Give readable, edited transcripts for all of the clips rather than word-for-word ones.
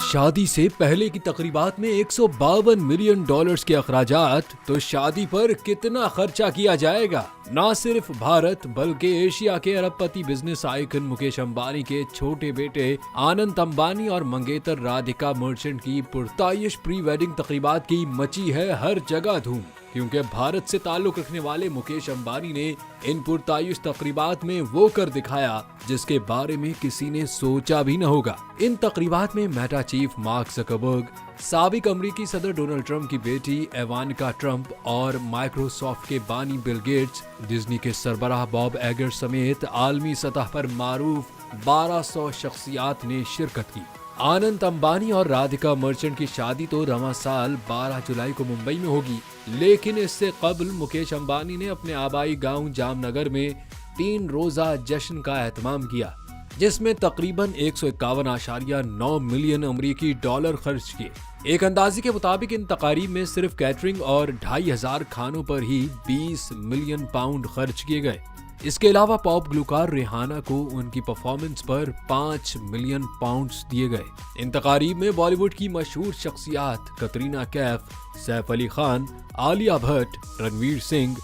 शादी से पहले की तकरीबात में 152 मिलियन डॉलर्स के अखराजात, तो शादी पर कितना खर्चा किया जाएगा। न सिर्फ भारत बल्कि एशिया के अरबपति बिजनेस आइकन मुकेश अंबानी के छोटे बेटे आनंद अंबानी और मंगेतर राधिका मर्चेंट की पुरताइश प्री वेडिंग तकरीबात की मची है हर जगह धूम, क्योंकि भारत से ताल्लुक रखने वाले मुकेश अंबानी ने इन पुरताइश तकरीबात में वो कर दिखाया जिसके बारे में किसी ने सोचा भी न होगा। इन तकरीबात में मेटा चीफ मार्क ज़करबर्ग, साबिक अमरीकी सदर डोनाल्ड ट्रंप की बेटी इवानका ट्रंप और माइक्रोसॉफ्ट के बानी बिल गेट्स, डिज्नी के सरबराह बॉब एगर समेत आलमी सतह पर मारूफ 1200 शख्सियात ने शिरकत की। आनंद अंबानी और राधिका मर्चेंट की शादी तो रवां साल 12 जुलाई को मुंबई में होगी, लेकिन इससे कबल मुकेश अंबानी ने अपने आबाई गांव जामनगर में 3 रोजा जश्न का एहतमाम किया, जिसमें तकरीबन 151.9 मिलियन अमरीकी डॉलर खर्च किए। एक अंदाजे के मुताबिक इन तकारीब में सिर्फ कैटरिंग और 2500 खानों पर ही 20 मिलियन पाउंड खर्च किए गए। इसके अलावा पॉप ग्लूकार रिहाना को उनकी परफॉर्मेंस पर 5 मिलियन पाउंड्स दिए गए। इन तकारीब में बॉलीवुड की मशहूर शख्सियात कतरीना कैफ, सैफ अली खान, आलिया भट्ट, रणवीर सिंह,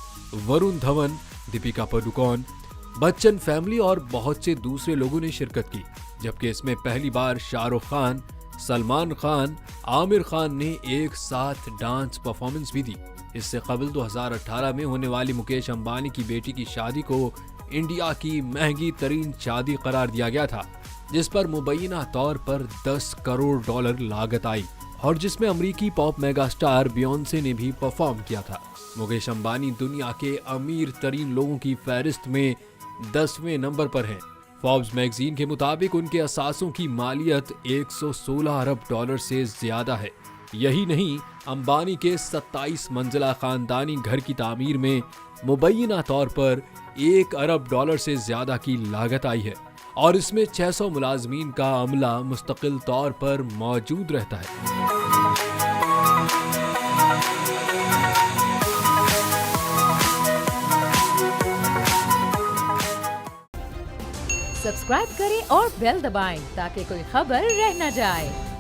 वरुण धवन, दीपिका पादुकोण, बच्चन फैमिली और बहुत से दूसरे लोगों ने शिरकत की, जबकि इसमें पहली बार शाहरुख खान, सलमान खान, आमिर खान ने एक साथ डांस परफॉर्मेंस भी दी। इससे कबल 2018 में होने वाली मुकेश अंबानी की बेटी की शादी को इंडिया की महंगी तरीन शादी करार दिया गया था, जिस पर मुबैना तौर पर 10 करोड़ डॉलर लागत आई और जिसमें अमरीकी पॉप मेगा स्टार बियोंसे ने भी परफॉर्म किया था। मुकेश अंबानी दुनिया के अमीर तरीन लोगों की फहरिस्त में 10वें नंबर पर हैं। फोर्ब्स मैगजीन के मुताबिक उनके असासों की मालियत 116 अरब डॉलर से ज्यादा है। यही नहीं, अंबानी के 27 मंजिला खानदानी घर की तामीर में मुबैना तौर पर 1 अरब डॉलर से ज्यादा की लागत आई है और इसमें 600 मुलाजमीन का अमला मुस्तकिल तौर पर मौजूद रहता है। सब्सक्राइब करें और बेल दबाएं ताकि कोई खबर रह न जाए।